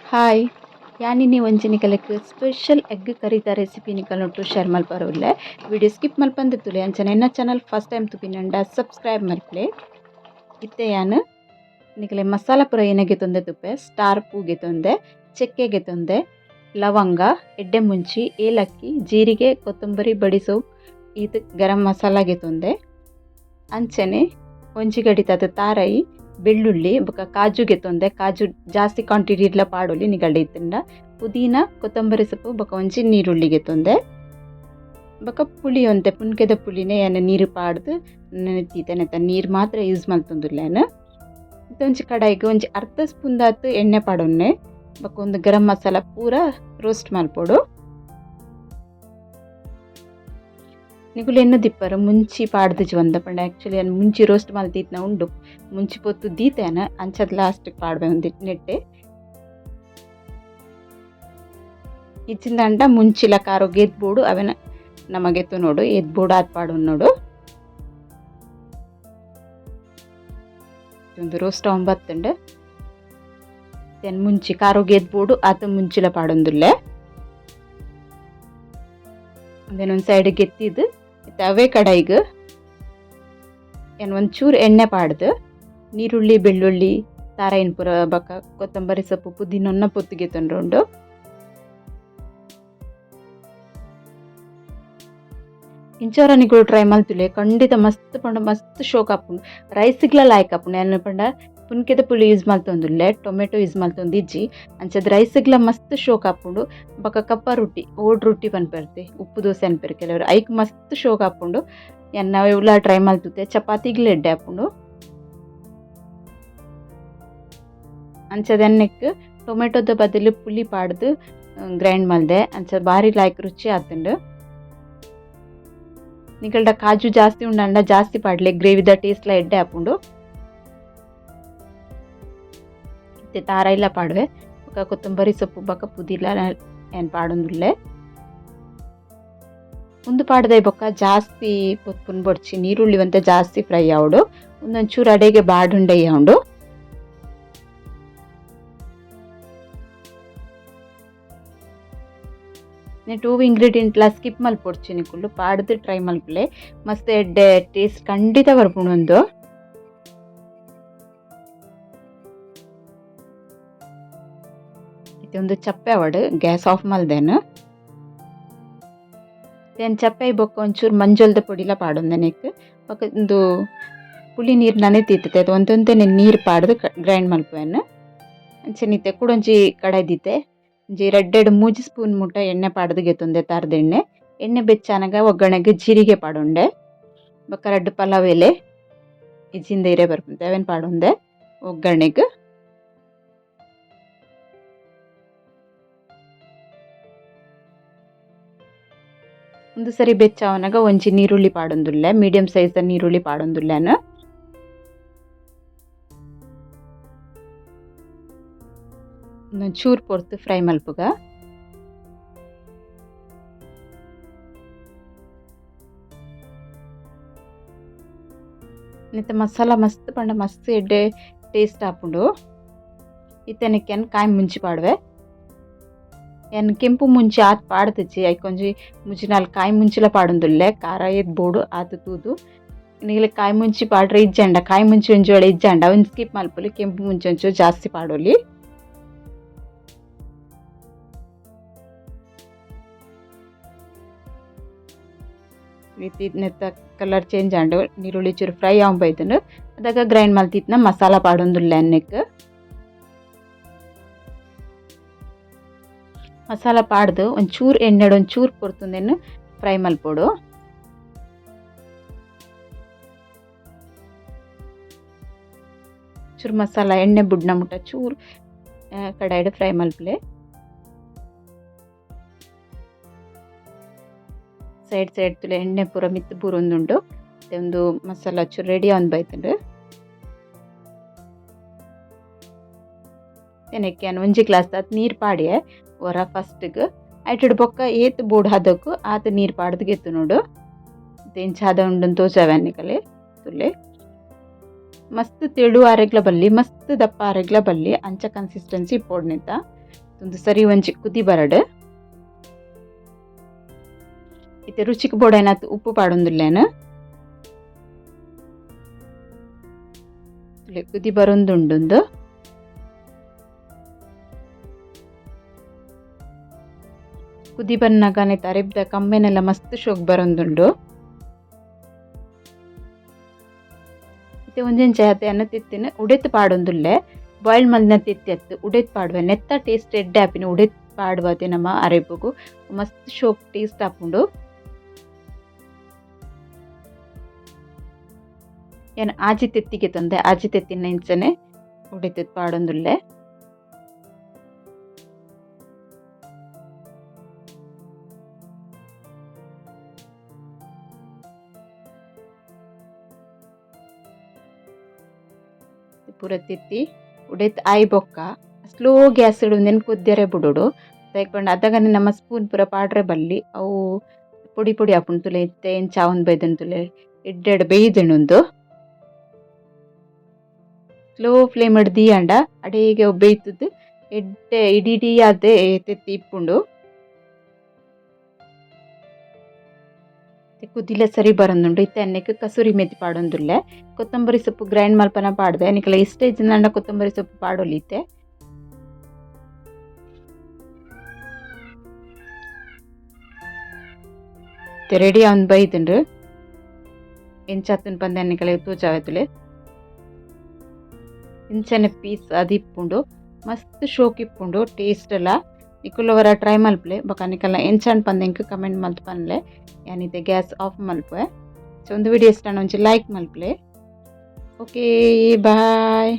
Hi ಯಾನಿನಿ ಒಂಜಿ ನಿಕಲಕ್ special egg ಕರಿದ recipe ನಿಕಲ್ನೊಟ್ಟು share ಮಲ್ಪರೊಲ್ಲೆ. Video skip ಮಲ್ಪಂದಿತ್ತುಲೆ ಅಂಚನೆ ಎನ್ನ ಚಾನಲ್ ಫಸ್ಟ್ ಟೈಮ್ ತುಪಿನಂಡ ಸಬ್ಸ್ಕ್ರೈಬ್ ಮಲ್ಪಲೆ. ಇತ್ತೆ ಯಾನ್ ನಿಕಲೆ ಮಸಾಲ ಪುರ ಏನೆಗೆ ತೊಂದೆ ತುಪ್ಪೆ ಸ್ಟಾರ್ ಪೂಗೆ ತೊಂದೆ, ಚೆಕ್ಕೆಗೆ ತೊಂದೆ, ಲವಂಗ, ಎಡ್ಡೆ ಮುಂಚಿ, ಏಲಕ್ಕಿ, ಜೀರಿಗೆ, ಕೊತ್ತಂಬರಿ, ಬಡಿ ಸೊಪ್ಪು ಇದು ಗರಂ ಮಸಾಲಾಗೆ ತೊಂದೆ. ಅಂಚನೆ ಒಂಜಿ ಗಡಿತದ ತಾರಾಯಿ ಬೆಳ್ಳುಳ್ಳಿ ಬೊಕ ಕಾಜುಗೆ ತೊಂದೆ. ಕಾಜು ಜಾಸ್ತಿ ಕ್ವಾಂಟಿಟಿ ಇಡ್ಲ ಪಾಡೊಲಿ ನಿಗಲ್ಡೆ ಇತ್ತಂಡ. ಪುದೀನ, ಕೊತ್ತಂಬರಿ ಸೊಪ್ಪು ಬೊಕ ಒಂಜಿ ನೀರುಳ್ಳಿಗೆ ತೊಂದೆ. ಬೊಕ ಪುಳಿ ಒಂತೆ ಪುನ್ಕೆದ ಪುಳಿನೇ ಏನ ನೀರು ಪಾಡ್ದು ನೆನೆತೀತೆ ನೀರು ಮಾತ್ರ ಯೂಸ್ ಮಲ್ತೊಂದುಲ್ಲೇನು. ಮತ್ತು ಒಂಜಿ ಕಡಾಯಿಗೆ ಒಂಜಿ ಅರ್ಧ ಸ್ಪೂನ್ ದಾತು ಎಣ್ಣೆ ಪಾಡೊನ್ನೆ. ಬೊಕ ಒಂದು ಗರಂ ಮಸಾಲ ಪೂರ ರೋಸ್ಟ್ ಮಲ್ಪೊಡು. ನಿಗುಲು ಎನ್ನು ದಿಪ್ಪರು ಮುಂಚಿ ಪಾಡ್ದಿಜಿ ಒಂದ ಪಂಡ ಆ್ಯಕ್ಚುಲಿ ಅನ್ನು ಮುಂಚಿ ರೋಸ್ಟ್ ಮಲ್ತಿತ್ನ ಉಂಡು ಮುಂಚಿ ಪೊತ್ತು ದೀತೇನ ಅಂಚದ ಲಾಸ್ಟಿಗೆ ಪಾಡ್ಬೆ ಒಂದಿಟ್ಟು ನೆಟ್ಟೆ ಇಚ್ಚಿಂದಂಡ ಮುಂಚಿಲ ಕಾರೋ ಗೆದ್ಬೋಡು ಅವೆನ ನಮಗೆತ್ತು ನೋಡು ಎದ್ಬೋಡು ಆತ್ ಪಾಡು ನೋಡು. ಒಂದು ರೋಸ್ಟ್ ಒಂಬತ್ತುಂಡು ದೆನ್ ಮುಂಚಿ ಕಾರೋ ಗೆದ್ಬೋಡು ಆತ ಮುಂಚಿಲ ಪಾಡೊಂದುಲ್ಲೆ. ದೆನ್ ಒಂದು ಸೈಡಿಗೆ ಎತ್ತಿದ್ದು ಅವೇ ಕಡಾಯಿಗೆ ಏನು ಒಂಚೂರು ಎಣ್ಣೆ ಪಾಡ್ದು ನೀರುಳ್ಳಿ ಬೆಳ್ಳುಳ್ಳಿ ತಾರಾಯಿನ ಪುರ ಬಕ ಕೊತ್ತಂಬರಿ ಸೊಪ್ಪು ಪುದೀನನ್ನ ಪೊತ್ತಿಗೆ ತೊಂಡ್ರು ಇಂಚೋರನಿಗಳು ಟ್ರೈ ಮಲ್ತುಲೆ ಖಂಡಿತ ಮಸ್ತ್ ಪಂಡ ಮಸ್ತ್ ಶೋಕ್ ಆಪುಂಡು. ರೈಸ್ಗ್ಲ ಲಾಯ್ಕ್ ಆಪುಂಡು ಏನು ಪಂಡ ಪುನ್ಕೆದ ಪುಳಿ ಯೂಸ್ ಮಲ್ತೊಂದುಲ್ಲೆ, ಟೊಮೆಟೊ ಯೂಸ್ ಮಲ್ತೊಂದಿಜ್ಜಿ ಅಂಚದ ರೈಸ್ಗ್ಲ ಮಸ್ತ್ ಶೋಕ್ ಆಪುಂಡು. ಬೊಕ ಕಪ್ಪ ರೊಟ್ಟಿ ಓಡ್ ರೊಟ್ಟಿ ಪನ್ಪರ್ತೆ ಉಪ್ಪು ದೋಸೆ ಅನ್ಪೇರು ಕೆಲವರು ಐಕ್ ಮಸ್ತ್ ಶೋಕ್ ಆಪುಂಡು. ನಾವು ಇವ್ಲ ಟ್ರೈ ಮಲ್ತುತ್ತೆ ಚಪಾತಿಗ್ಲ ಎಡ್ಡೆ ಆಪುಂಡು. ಅಂಚದ ಎಣ್ಣೆಕ್ ಟೊಮೆಟೊದ ಬದಲು ಪುಳಿ ಪಾಡ್ದು ಗ್ರೈಂಡ್ ಮಲ್ದೆ ಅಂಚದ ಭಾರಿ ಲಾಯ್ಕ್ ರುಚಿ ಆತುಂಡು. ನಿಗಲ್ಡ ಕಾಜು ಜಾಸ್ತಿ ಉಂಡಂಡ ಜಾಸ್ತಿ ಪಾಡ್ಲೆ ಗ್ರೇವಿದ ಟೇಸ್ಟ್ಲ ಎಡ್ಡೆ ಆಪುಂಡು. ತಾರ ಇಲ್ಲ ಪಾಡುವೆ ಬೊಕ ಕೊತ್ತಂಬರಿ ಸೊಪ್ಪು ಬೊಕ ಪುದೀನ ಏನು ಪಾಡೊಂದುಲ್ಲೆ ಒಂದು ಪಾಡ್ದೆ ಬೊಕ ಜಾಸ್ತಿ ಪೊತ್ಪುನ್ ಬೊಡ್ಚಿ ನೀರುಳ್ಳಿ ಒಂತೆ ಜಾಸ್ತಿ ಫ್ರೈ ಆವಡು ಒಂದೊಂಚೂರು ಅಡೆಗೆ ಬಾಡುಂಡೆ ಉಂಡು. ಟೂ ಇಂಗ್ರೀಡಿಯೆಂಟ್ಲ ಸ್ಕಿಪ್ ಮಲ್ಪೊಡ್ಚಿ ನಿಕುಲು ಪಾಡ್ದು ಟ್ರೈ ಮಲ್ಪಲೆ ಮಸ್ತ್ ಎಡ್ಡೆ ಟೇಸ್ಟ್ ಖಂಡಿತ ಬರ್ಪುಂಡು. ಒಂದು ಒಂದು ಚಪ್ಪೆ ಅವಡು ಗ್ಯಾಸ್ ಆಫ್ ಮಲ್ದೇನು ದೆನ್ ಚಪ್ಪೆ ಬೊಕ್ಕ ಒಂಚೂರು ಮಂಜೊಲ್ದ ಪೊಡಿಲ ಪಾಡೊಂದೆನೆಕ್ ಬೊಕ ಒಂದು ಪುಳಿ ನೀರು ನನೆತಿತ್ತೆ ಅದು ಒಂದೊಂದೇ ನೀರು ಪಾಡ್ದು ಗ್ರೈಂಡ್ ಮಲ್ಪುವೆನು. ಅಂಚೆನಿತ್ತೆ ಕೂಡೊಂಜಿ ಕಡಾಯಿ ದಿತ್ತೆ ಒಂಜಿ 2 ಮೂಜಿ ಸ್ಪೂನ್ ಮುಟ್ಟ ಎಣ್ಣೆ ಪಾಡ್ದು ಗೆತ್ತೊಂದೆ ತಾರ್ದ ಎಣ್ಣೆ ಬೆಚ್ಚಾನಾಗ ಒಗ್ಗರಣೆಗೆ ಜೀರಿಗೆ ಪಾಡೊಂಡೆ ಬೊಕ 2 ಪಲಾವ್ ಎಲೆ ಇಜ್ಜಿಂದ ಇರೇ ಬರ್ಪುಂತೆ ಅವೇನು ಪಾಡೊಂದೆ ಒಗ್ಗರಣೆಗೆ. ಒಂದು ಸರಿ ಬೆಚ್ಚಾವನಾಗ ಒಂಜಿ ನೀರುಳ್ಳಿ ಪಾಡೊಂದುಲ್ಲೆ ಮೀಡಿಯಂ ಸೈಜ್ದ ನೀರುಳ್ಳಿ ಪಾಡೊಂದುಲ್ಲೆನು. ಒಂದೊಂಚೂರು ಪೊರ್ತು ಫ್ರೈ ಮಲ್ಪುಗ ನೆತ್ತ ಮಸಾಲ ಮಸ್ತ್ ಪಂಡ ಮಸ್ತ್ ಎಡ್ಡೆ ಟೇಸ್ಟ್ ಆಪುಂಡು. ಇತ್ತೆನಕ್ಕೆ ಕಾಯಿ ಮುಂಚಿ ಪಾಡುವೆ ಏನು ಕೆಂಪು ಮುಂಚಿ ಆತ್ ಪಾಡ್ದಿಜ್ಜಿ ಐಕೊಂಜಿ ಮುಜಿನಾಲ್ ಕಾಯಿ ಮುಂಚಿಲ ಪಾಡೊಂದುಲ್ಲೆ ಖಾರ ಎದ್ಬೋಡು ಆತು ತೂದು ನಿಗಲೆ ಕಾಯಿ ಮುಂಚಿ ಪಾಡ್ರೆ ಇಜ್ಜಂಡ ಕಾಯಿ ಮುಂಚಿ ಒಂಜೋಳೆ ಇಜ್ಜಂಡ ಒಂದು ಸ್ಕಿಪ್ ಮಲ್ಪೊಲಿ ಕೆಂಪು ಮುಂಚಿ ಒಂಚೂರು ಜಾಸ್ತಿ ಪಾಡೋಲಿ. ನೆತ್ತ ಕಲರ್ ಚೇಂಜ್ ಆಂಡು ನೀರುಳ್ಳಿ ಚೂರು ಫ್ರೈ ಆಂಬೈತಂಡು ಅದಾಗ ಗ್ರೈಂಡ್ ಮಲ್ತಿತ್ನ ಮಸಾಲ ಪಾಡೊಂದುಲ್ಲೆ ಎಣ್ಣೆಕ್ ಮಸಾಲ ಪಾಡ್ದು ಒಂಚೂರು ಎಣ್ಣೆಡು ಒಂಚೂರು ಪೊರ್ತುಂದೇನು ಫ್ರೈ ಮಲ್ಪೊಡು. ಚೂರು ಮಸಾಲ ಎಣ್ಣೆ ಬುಡ್ನ ಮುಟ್ಟ ಚೂರು ಕಡಾಯಿಡು ಫ್ರೈ ಮಲ್ಪಲೆ ಸೈಡ್ ತುಲೆ ಎಣ್ಣೆ ಪೂರ ಮಿತ್ತು ಬೂರೊಂದುಂಡು ಒಂದು ಮಸಾಲ ಚೂರು ರೆಡಿ ಆನ್ ಬೈತಂಡು. ಏನಕ್ಕೆ ಒಂಜಿ ಗ್ಲಾಸ್ ಆತ್ ನೀರು ಪಾಡಿಯೆ ಒರ ಫಸ್ಟ್ಗೆ ಐಟಡ್ ಬೊಕ್ಕ ಏತ್ ಬೋರ್ಡ್ ಹದಕ್ಕೂ ಆತ ನೀರು ಪಾಡ್ದು ಗೆತ್ತು ನೋಡು ತೆಂಚ ಹದ ಉಂಡು ತೋಚವೆನ್ನಿಕಲೆ ತುಲೆ ಮಸ್ತ್ ತೆಳು ಆರೆಗ್ಲ ಬಲ್ಲಿ ಮಸ್ತ್ ದಪ್ಪ ಆರೆಗ್ಲ ಬಲ್ಲಿ ಅಂಚ ಕನ್ಸಿಸ್ಟೆನ್ಸಿ ಪೋಡ್ನಿತ ಒಂದು ಸರಿ ಒಂಚಿ ಕುದಿ ಬರಡು ಇತ್ತೆ ರುಚಿಗೆ ಬೋಡೇನಾತ್ ಉಪ್ಪು ಪಾಡೊಂದುಲ್ಲೇನು ಕುದಿ ಬರೊಂದುಂಡು ಕುದಿ ಬನ್ನಗನೆ ಅರೆಬ್ದ ಕಮ್ಮೆನೆಲ್ಲ ಮಸ್ತ್ ಶೋಕ್ ಬರೊಂದುಂಡು ಇತ್ತೆ ಒಂಜೆಂಚ ಅತ್ತೆ ಅನ್ನ ತಿತ್ತಿನ ಉಡೆತ್ ಪಾಡೊಂದುಲ್ಲೆ ಬಾಯ್ಲ್ ಮಲ್ನ ತಿತ್ತಿ ಉಡೆತ್ ಪಾಡುವೆ ನೆತ್ತ ಟೇಸ್ಟ್ ಎಡ್ಡೆ ಆಪಿನ ಉಡೆತ್ ಪಾಡುವತೆ ನಮ್ಮ ಅರೆಬುಗು ಮಸ್ತ್ ಶೋಕ್ ಟೇಸ್ಟ್ ಆಪುಂಡು ಏನು ಆಜಿ ತೆತ್ತಿಗೆ ತಂದೆ ಆಜಿ ತೆತ್ತಿನ ಇಂಚನೆ ಉಡೆತ್ ಪಾಡೊಂದುಲ್ಲೆ ಪೂರ ತಿತ್ತಿ ಉಡೆತ್ ಆಯ್ ಬೊಕ್ಕ ಸ್ಲೋ ಗ್ಯಾಸ್ ಇಡು ನೆನ್ ಕುದ್ಯರೆ ಬಿಡೋಡು ತೈಕೊಂಡು ಅದಾಗನೆ ನಮ್ಮ ಸ್ಪೂನ್ ಪೂರ ಪಾಡ್ರೆ ಬಲ್ಲಿ ಅವು ಪುಡಿ ಪುಡಿ ಹಾಪುಂಡು ತುಲೆ ಇತ್ತೆ ಏನು ಚಾವನ್ ಬೈದನ್ ತುಲೆ ಎಡ್ಡೆಡ್ ಬೇಯ್ದೆಣುಂದು ಸ್ಲೋ ಫ್ಲೇಮ್ ಇಡ್ ದೀಯಂಡ ಅಡೇಗೆ ಬೇಯ್ತದ್ದು ಎಡ್ಡೆ ಇಡೀ ಆದೆ ತೆತ್ತಿ ಇಪ್ಪುಂಡು ಕುದಿಲೆ ಸರಿ ಬರೊಂದುಂಡು ಇತ್ತೆ ಅನ್ನಕ್ಕೆ ಕಸೂರಿ ಮೆಥಿ ಪಾಡೊಂದುಲ್ಲೆ ಕೊತ್ತಂಬರಿ ಸೊಪ್ಪು ಗ್ರೈಂಡ್ ಮಲ್ಪನ ಪಾಡ್ದೆ ನಿಕಲ ಇಷ್ಟ ಇಜ್ಜಿಂದ ಕೊತ್ತಂಬರಿ ಸೊಪ್ಪು ಪಾಡೊಲಿತ್ತೆ ರೆಡಿ ಅವ್ನು ಬೈತುಂಡು ಎಂಚಾತನ್ ಪಂದೆ ಅನ್ನಿಕಲೆ ತೂಚಾವತುಲೆ ಇಂಚನೆ ಪೀಸ್ ಅದು ಇಪ್ಪುಂಡು ಮಸ್ತ್ ಶೋಕ್ ಇಪ್ಪುಂಡು ಟೇಸ್ಟ್ ಎಲ್ಲ ನಿಕುಲವರ ಟ್ರೈ ಮಲ್ಪಲೆ ಬೊಕ ನಿಕಲ್ನ ಎಂಚಾನ್ ಪಂದೆಂಕ್ ಕಮೆಂಟ್ ಮಲ್ತು ಪನ್ಲೆ ಯಾನಿದೆ ಗ್ಯಾಸ್ ಆಫ್ ಮಲ್ಪೆ ಸೊ ಒಂದು ವಿಡಿಯೋ ಇಷ್ಟ ಒಂಚಿ ಲೈಕ್ ಮಲ್ಪಲೆ ಓಕೆ ಬಾಯ್.